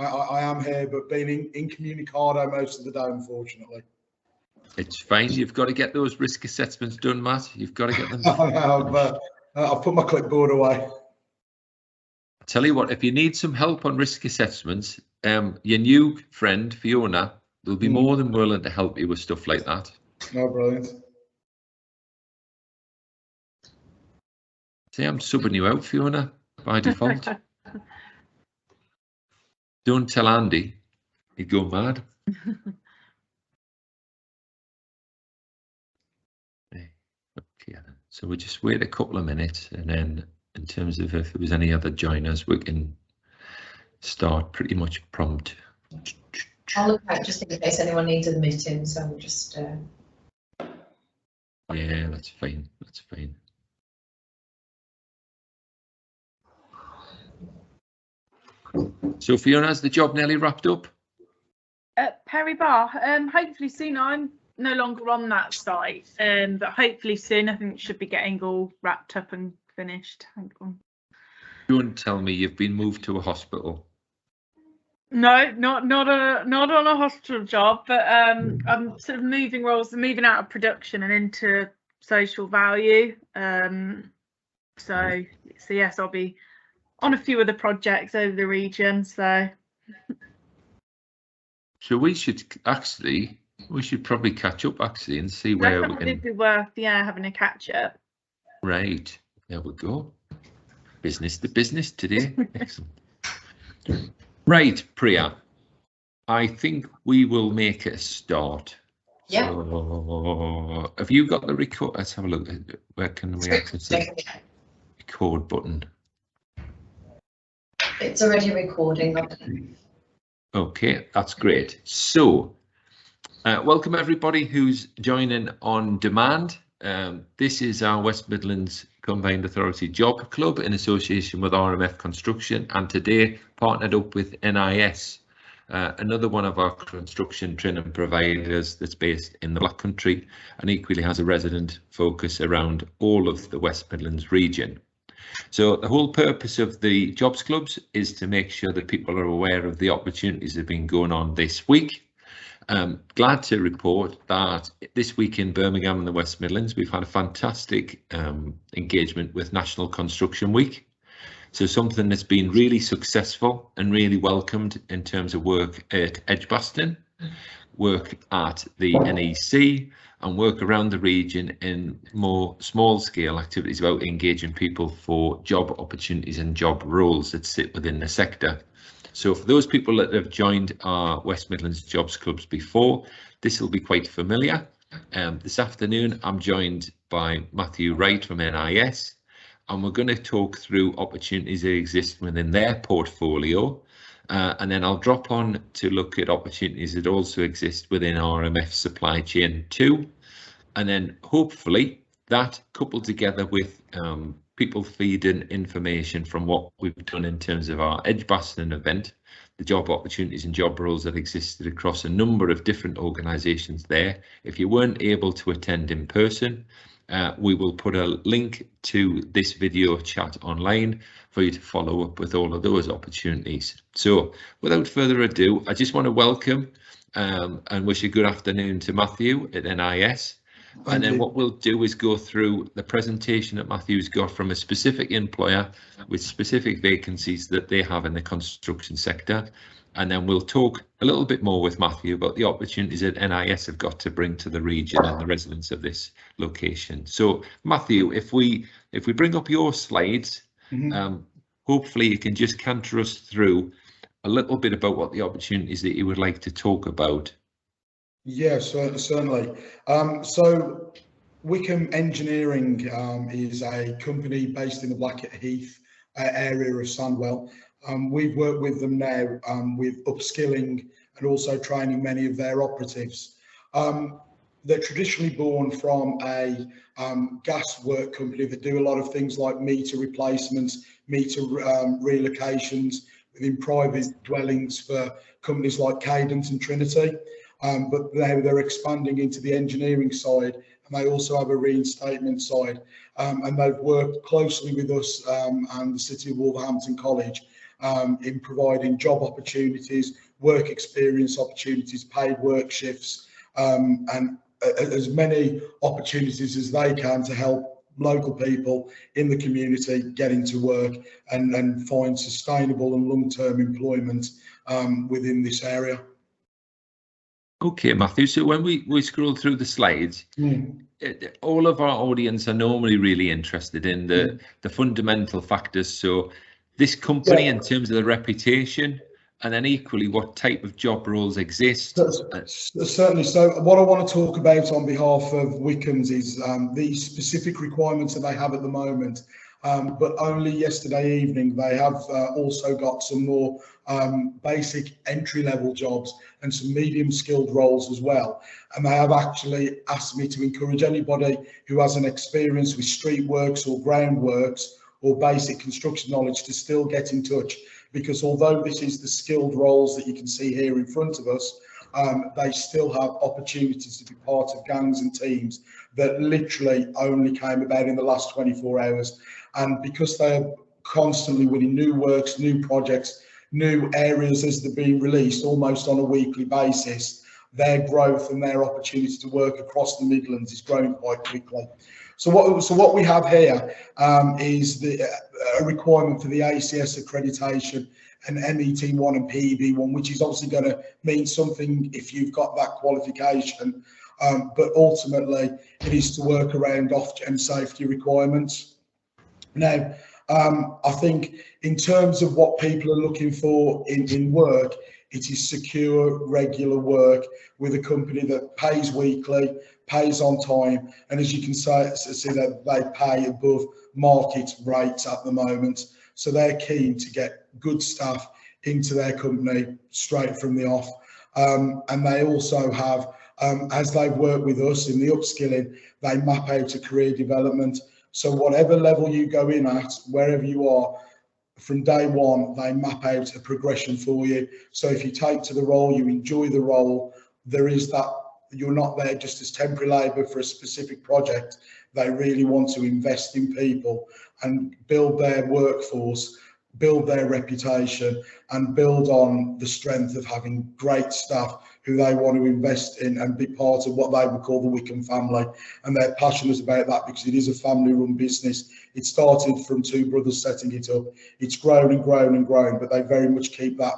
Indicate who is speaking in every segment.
Speaker 1: I am here, but being incommunicado most of the day, unfortunately.
Speaker 2: It's fine. You've got to get those risk assessments done, Matt. You've got to get them.
Speaker 1: I've put my clipboard away.
Speaker 2: I tell you what, if you need some help on risk assessments, your new friend Fiona will be more than willing to help you with stuff like that.
Speaker 1: No, brilliant.
Speaker 2: See, I'm subbing you out, Fiona, by default. Don't tell Andy, he'd go mad. Okay, so we'll just wait a couple of minutes, and then in terms of if there was any other joiners, we can start pretty much prompt.
Speaker 3: I'll look out just in case anyone needs a meeting, so we'll just
Speaker 2: Yeah, that's fine. That's fine. So Fiona, has the job nearly wrapped up?
Speaker 4: Perry Bar, hopefully soon. I'm no longer on that site, but hopefully soon. I think it should be getting all wrapped up and finished. Hang on.
Speaker 2: Don't tell me you've been moved to a hospital.
Speaker 4: No, not on a hospital job, but I'm sort of moving roles, moving out of production and into social value. So yes, I'll be on a few other projects over the region. So
Speaker 2: we should probably catch up actually and see where we can.
Speaker 4: It'd be worth having a catch up.
Speaker 2: Right, there we go. Business to business today. Excellent. Right, Priya, I think we will make a start.
Speaker 3: Yeah.
Speaker 2: So, have you got the record? Let's have a look. Where can we access the record button?
Speaker 3: It's already recording.
Speaker 2: Okay, that's great. So, welcome everybody who's joining on demand. This is our West Midlands Combined Authority Job Club in association with RMF Construction, and today partnered up with NIS, another one of our construction training providers that's based in the Black Country and equally has a resident focus around all of the West Midlands region. So the whole purpose of the jobs clubs is to make sure that people are aware of the opportunities that have been going on this week. Glad to report that this week in Birmingham and the West Midlands, we've had a fantastic engagement with National Construction Week. So something that's been really successful and really welcomed in terms of work at Edgbaston, work at the NEC, and work around the region in more small-scale activities about engaging people for job opportunities and job roles that sit within the sector. So for those people that have joined our West Midlands Jobs Clubs before, this will be quite familiar. This afternoon, I'm joined by Matthew Wright from NIS, and we're going to talk through opportunities that exist within their portfolio. And then I'll drop on to look at opportunities that also exist within RMF supply chain too. And then hopefully that coupled together with people feeding information from what we've done in terms of our Edgbaston event, the job opportunities and job roles that existed across a number of different organisations there. If you weren't able to attend in person, we will put a link to this video chat online for you to follow up with all of those opportunities. So without further ado, I just want to welcome and wish a good afternoon to Matthew at NIS. And then what we'll do is go through the presentation that Matthew's got from a specific employer with specific vacancies that they have in the construction sector. And then we'll talk a little bit more with Matthew about the opportunities that NIS have got to bring to the region and the residents of this location. So Matthew, if we bring up your slides, hopefully you can just canter us through a little bit about what the opportunities that you would like to talk about.
Speaker 1: Yes, certainly. So Wickham Engineering is a company based in the Blackett Heath area of Sandwell. We've worked with them now with upskilling and also training many of their operatives. They're traditionally born from a gas work company that do a lot of things like meter replacements, meter relocations within private dwellings for companies like Cadence and Trinity. But now they're expanding into the engineering side, and they also have a reinstatement side. And they've worked closely with us and the City of Wolverhampton College in providing job opportunities, work experience opportunities, paid work shifts, and as many opportunities as they can to help local people in the community get into work and find sustainable and long-term employment within this area.
Speaker 2: Okay, Matthew, so when we scroll through the slides, all of our audience are normally really interested in the fundamental factors. So this company, in terms of the reputation, and then equally what type of job roles exist.
Speaker 1: Certainly. So what I want to talk about on behalf of Wickham's is the specific requirements that they have at the moment. But only yesterday evening, they have also got some more basic entry-level jobs and some medium-skilled roles as well. And they have actually asked me to encourage anybody who has an experience with street works or groundworks or basic construction knowledge to still get in touch, because although this is the skilled roles that you can see here in front of us, they still have opportunities to be part of gangs and teams that literally only came about in the last 24 hours. And because they're constantly winning new works, new projects, new areas as they're being released almost on a weekly basis, their growth and their opportunity to work across the Midlands is growing quite quickly. So what we have here is a requirement for the ACS accreditation and MET1 and PEB1, which is obviously going to mean something if you've got that qualification, but ultimately it is to work around off-gem safety requirements. Now, I think in terms of what people are looking for in work, it is secure, regular work with a company that pays weekly, pays on time, and as you can see that they pay above market rates at the moment. So they're keen to get good staff into their company straight from the off. And they also have, as they've worked with us in the upskilling, they map out a career development. So whatever level you go in at, wherever you are, from day one, they map out a progression for you. So if you take to the role, you enjoy the role, there is that, you're not there just as temporary labour for a specific project. They really want to invest in people and build their workforce, build their reputation, and build on the strength of having great staff who they want to invest in and be part of what they would call the Wickham family. And they're passionate about that because it is a family-run business. It started from two brothers setting it up. It's grown and grown and grown, but they very much keep that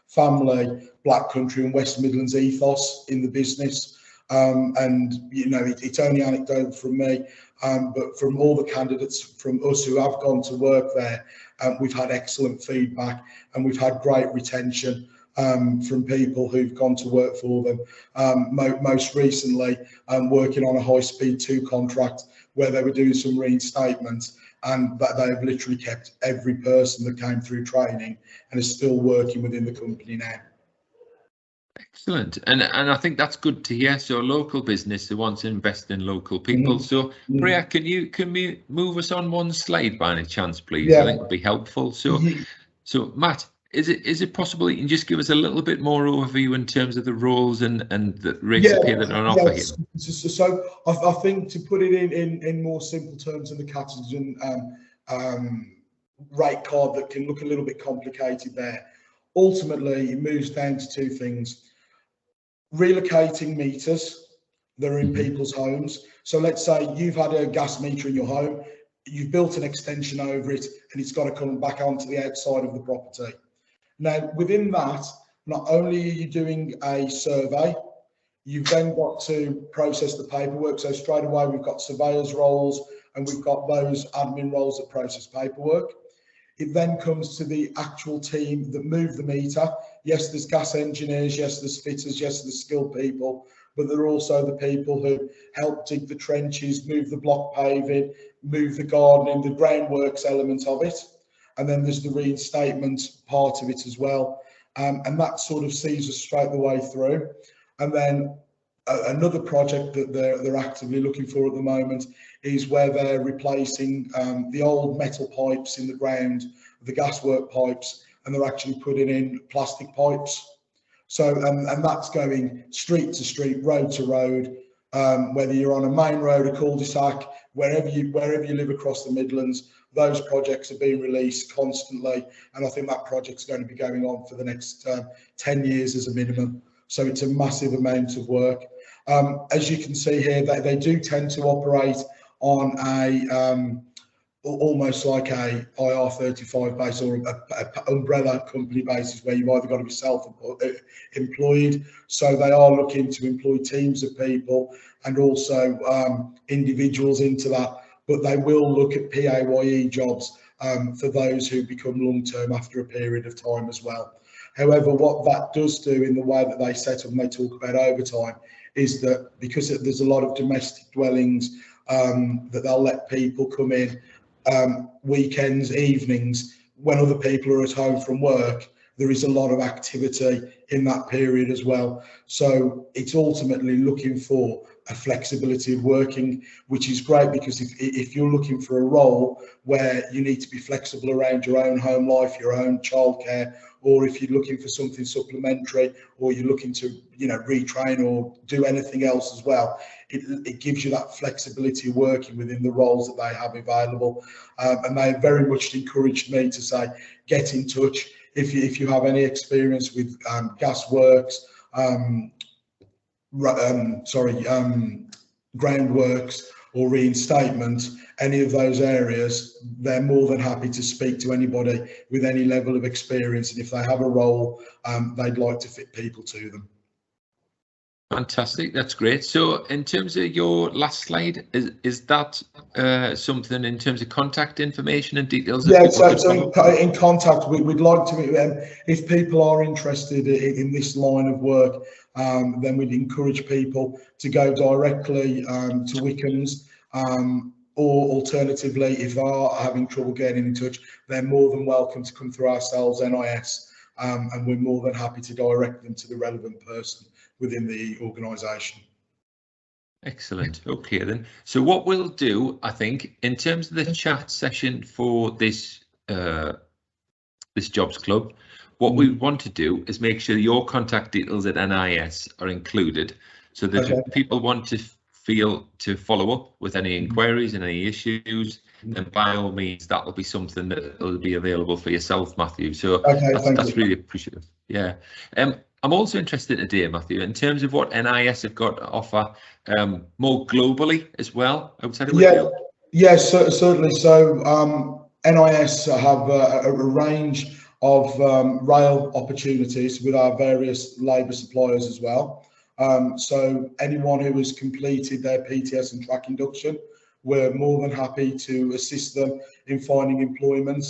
Speaker 1: family, Black Country and West Midlands ethos in the business. And you know, it's only anecdotal from me, but from all the candidates from us who have gone to work there, we've had excellent feedback and we've had great retention from people who've gone to work for them. Most recently, working on a high-speed 2 contract where they were doing some reinstatements, and that they've literally kept every person that came through training and is still working within the company now.
Speaker 2: Excellent, and I think that's good to hear. So a local business who wants to invest in local people. So Priya, can we move us on one slide by any chance, please? Yeah. I think it'd be helpful. So Matt, is it possible you can just give us a little bit more overview in terms of the roles and the rates of pay that are on offer here?
Speaker 1: So I think to put it in more simple terms in the categories and rate card that can look a little bit complicated there. Ultimately, it moves down to two things: relocating meters that are in people's homes. So let's say you've had a gas meter in your home, you've built an extension over it, and it's got to come back onto the outside of the property. Now, within that, not only are you doing a survey, you've then got to process the paperwork. So straight away, we've got surveyors' roles and we've got those admin roles that process paperwork. It then comes to the actual team that move the meter. Yes, there's gas engineers, yes, there's fitters, yes, there's skilled people, but there are also the people who help dig the trenches, move the block paving, move the gardening, the groundworks element of it. And then there's the reinstatement part of it as well. And that sort of sees us straight the way through. And then another project that they're actively looking for at the moment is where they're replacing the old metal pipes in the ground, the gaswork pipes, and they're actually putting in plastic pipes. So, and that's going street to street, road to road, whether you're on a main road, a cul-de-sac, wherever you live across the Midlands, those projects are being released constantly, and I think that project's going to be going on for the next 10 years as a minimum. So it's a massive amount of work. As you can see here, they do tend to operate on a almost like a IR35 base or a umbrella company basis, where you've either got to be self-employed. So they are looking to employ teams of people and also individuals into that, but they will look at PAYE jobs for those who become long-term after a period of time as well. However, what that does do in the way that they set up and they talk about overtime is that because there's a lot of domestic dwellings, that they'll let people come in weekends, evenings, when other people are at home from work. There is a lot of activity in that period as well. So it's ultimately looking for a flexibility of working, which is great, because if you're looking for a role where you need to be flexible around your own home life, your own childcare, or if you're looking for something supplementary, or you're looking to, you know, retrain or do anything else as well, it gives you that flexibility of working within the roles that they have available. And they very much encouraged me to say, get in touch if you have any experience with gas works, groundworks or reinstatement, any of those areas. They're more than happy to speak to anybody with any level of experience, and if they have a role, they'd like to fit people to them.
Speaker 2: Fantastic, that's great. So in terms of your last slide, is that something in terms of contact information and details?
Speaker 1: Yeah, so in contact, we'd like to, if people are interested in this line of work, then we'd encourage people to go directly to Wickham's, or alternatively, if they are having trouble getting in touch, they're more than welcome to come through ourselves, NIS, and we're more than happy to direct them to the relevant person within the organisation.
Speaker 2: Excellent. Okay then. So what we'll do, I think, in terms of the chat session for this this jobs club, what we want to do is make sure your contact details at NIS are included, so that if people want to feel to follow up with any inquiries and any issues, then by all means that will be something that will be available for yourself, Matthew. So that's really appreciative. Yeah. I'm also interested today, Matthew, in terms of what NIS have got to offer more globally as well outside of Whitfield.
Speaker 1: Yes, certainly. So NIS have a range of rail opportunities with our various labour suppliers as well. So anyone who has completed their PTS and track induction, we're more than happy to assist them in finding employment.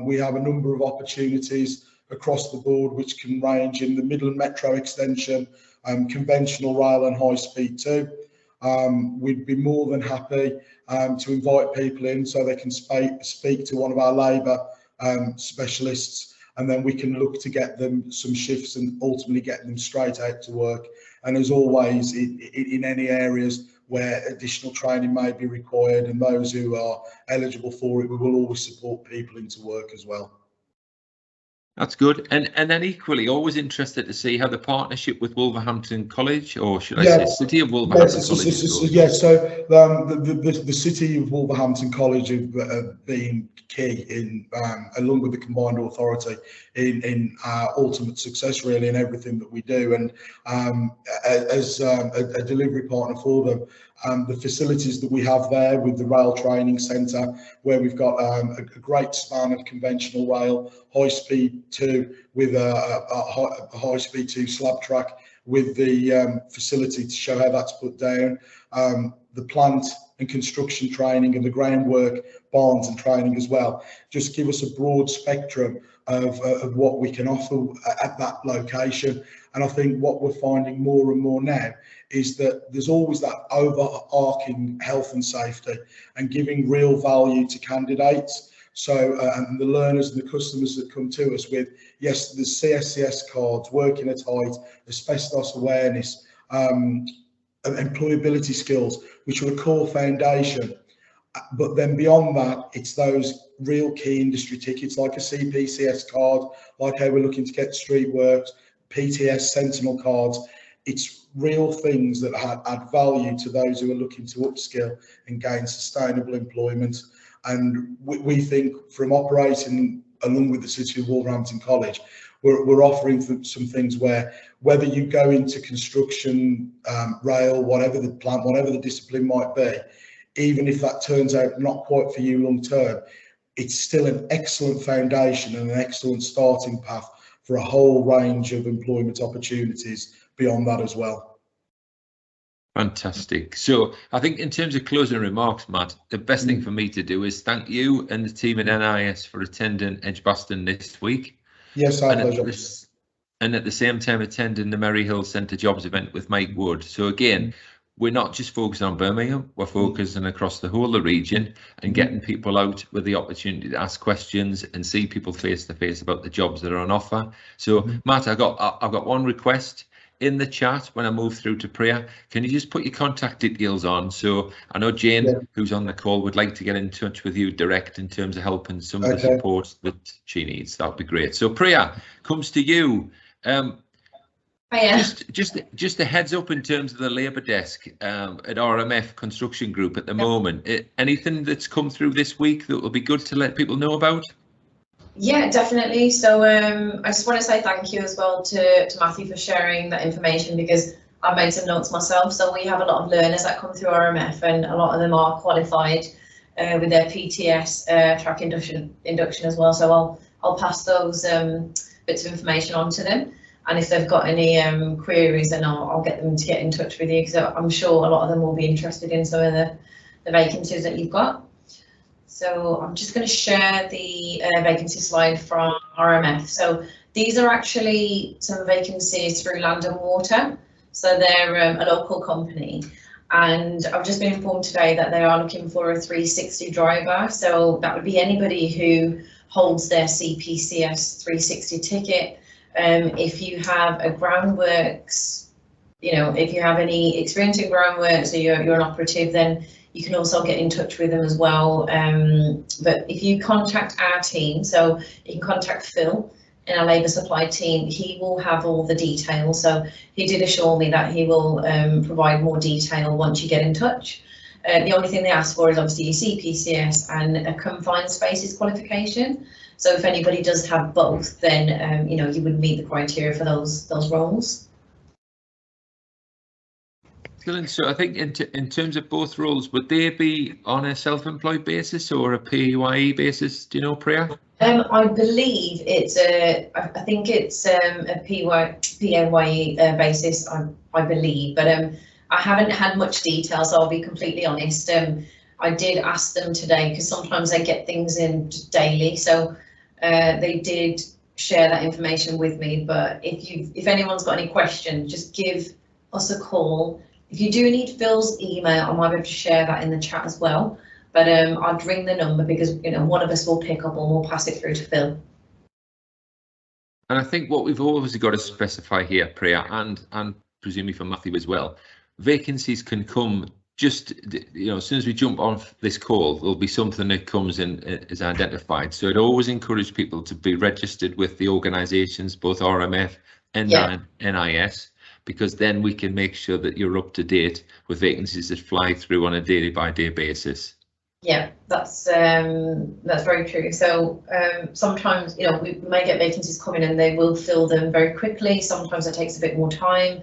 Speaker 1: We have a number of opportunities across the board, which can range in the Midland Metro extension, conventional rail and high speed too. We'd be more than happy to invite people in so they can speak to one of our labour specialists, and then we can look to get them some shifts and ultimately get them straight out to work. And as always, in any areas where additional training may be required and those who are eligible for it, we will always support people into work as well.
Speaker 2: That's good. And then equally, always interested to see how the partnership with Wolverhampton College, or should I say City of Wolverhampton College,
Speaker 1: yes, so the City of Wolverhampton College have been key in, along with the Combined Authority, in our ultimate success really in everything that we do. And as a delivery partner for them, the facilities that we have there with the rail training centre, where we've got a great span of conventional rail, high speed 2 with a high speed 2 slab track, with the facility to show how that's put down, the plant and construction training and the groundwork, barns and training as well. Just give us a broad spectrum of what we can offer at that location. And I think what we're finding more and more now is that there's always that overarching health and safety and giving real value to candidates. So and the learners and the customers that come to us with, yes, the CSCS cards, working at height, asbestos awareness, employability skills, which are a core foundation. But then beyond that, it's those real key industry tickets like a CPCS card, like how we're looking to get street works, PTS Sentinel cards, it's real things that add value to those who are looking to upskill and gain sustainable employment. And we think, from operating along with the City of Wolverhampton College, we're offering some things where, whether you go into construction, rail, whatever the plant, whatever the discipline might be, even if that turns out not quite for you long term, it's still an excellent foundation and an excellent starting path for a whole range of employment opportunities beyond that as well.
Speaker 2: Fantastic. So I think in terms of closing remarks, Matt, the best thing for me to do is thank you and the team at NIS for attending Edgbaston this week.
Speaker 1: Yes, our pleasure.
Speaker 2: And at the same time attending the Merry Hill Centre Jobs event with Mike Wood. So again, we're not just focusing on Birmingham, we're focusing across the whole of the region and getting people out with the opportunity to ask questions and see people face to face about the jobs that are on offer. So Matt, I've got one request in the chat when I move through to Priya. Can you just put your contact details on? So I know Jane, who's on the call, would like to get in touch with you direct in terms of helping some of the support that she needs. That'd be great. So Priya, comes to you. Just a heads up in terms of the labour desk at RMF Construction Group at the moment. Anything that's come through this week that will be good to let people know about?
Speaker 3: Yeah, definitely. So I just want to say thank you as well to Matthew for sharing that information, because I've made some notes myself. So we have a lot of learners that come through RMF, and a lot of them are qualified with their PTS track induction as well. So I'll pass those bits of information on to them. And if they've got any queries, then I'll get them to get in touch with you, because I'm sure a lot of them will be interested in some of the vacancies that you've got. So I'm just going to share the vacancy slide from RMF. So these are actually some vacancies through Land and Water. So they're a local company. And I've just been informed today that they are looking for a 360 driver. So that would be anybody who holds their CPCS 360 ticket. If you have a groundworks, if you have any experience in groundworks, or you're an operative, then you can also get in touch with them as well. But if you contact our team, so you can contact Phil in our labour supply team, he will have all the details. So he did assure me that he will provide more detail once you get in touch. The only thing they ask for is obviously your CPCS and a confined spaces qualification. So if anybody does have both, then you would meet the criteria for those roles.
Speaker 2: Excellent. So I think in terms of both roles, would they be on a self-employed basis or a PAYE basis? Do you know, Priya?
Speaker 3: I believe it's a PAYE basis. I believe, but I haven't had much detail, so I'll be completely honest. I did ask them today, because sometimes they get things in daily, so they did share that information with me. But if anyone's got any questions, just give us a call. If you do need Phil's email, I might be able to share that in the chat as well. But I'd ring the number, because one of us will pick up and we'll pass it through to Phil.
Speaker 2: And I think what we've always got to specify here, Priya, and presumably for Matthew as well, vacancies can come just, as soon as we jump off this call, there'll be something that comes in is identified. So I'd always encourage people to be registered with the organisations, both RMF and NIS, because then we can make sure that you're up to date with vacancies that fly through on a day-by-day basis.
Speaker 3: Yeah, that's very true. So sometimes, we may get vacancies coming and they will fill them very quickly. Sometimes it takes a bit more time.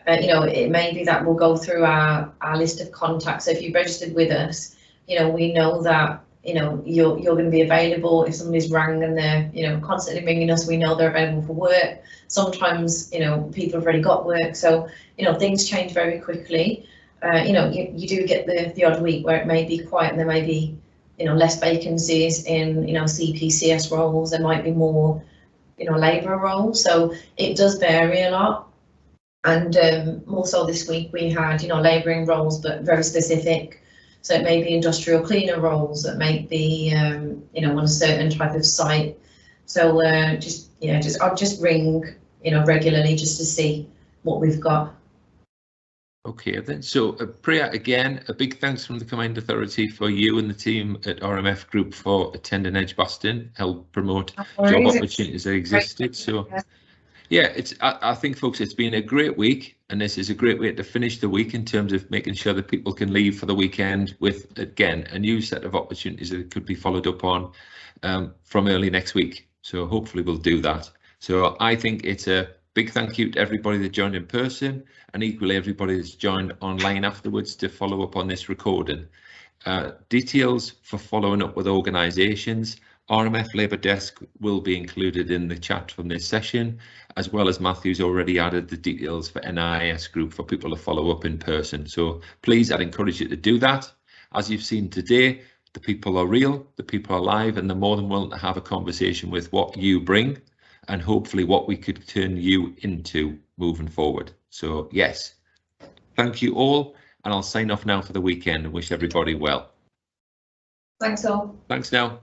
Speaker 3: It may be that we'll go through our list of contacts. So if you registered with us, we know that, you're going to be available. If somebody's rang and they're, constantly ringing us, we know they're available for work. Sometimes, people have already got work. So, things change very quickly. You do get the odd week where it may be quiet and there may be, less vacancies in, CPCS roles. There might be more, labour roles. So it does vary a lot. And more so this week we had, labouring roles, but very specific. So it may be industrial cleaner roles that may be, on a certain type of site. So I'll just ring, regularly just to see what we've got.
Speaker 2: Okay, then. So Priya, again, a big thanks from the Combined Authority for you and the team at RMF Group for attending Edgbaston, help promote job opportunities that existed. So yeah, I think, folks, it's been a great week. and this is a great way to finish the week in terms of making sure that people can leave for the weekend with, again, a new set of opportunities that could be followed up on from early next week. So hopefully we'll do that. So I think it's a big thank you to everybody that joined in person, and equally everybody that's joined online afterwards to follow up on this recording. Details for following up with organisations, RMF Labour Desk will be included in the chat from this session, as well as Matthew's already added the details for NIS group for people to follow up in person. So please, I'd encourage you to do that. As you've seen today, the people are real, the people are live, and they're more than willing to have a conversation with what you bring and hopefully what we could turn you into moving forward. So yes, thank you all, and I'll sign off now for the weekend and wish everybody well.
Speaker 3: Thanks all.
Speaker 2: Thanks now.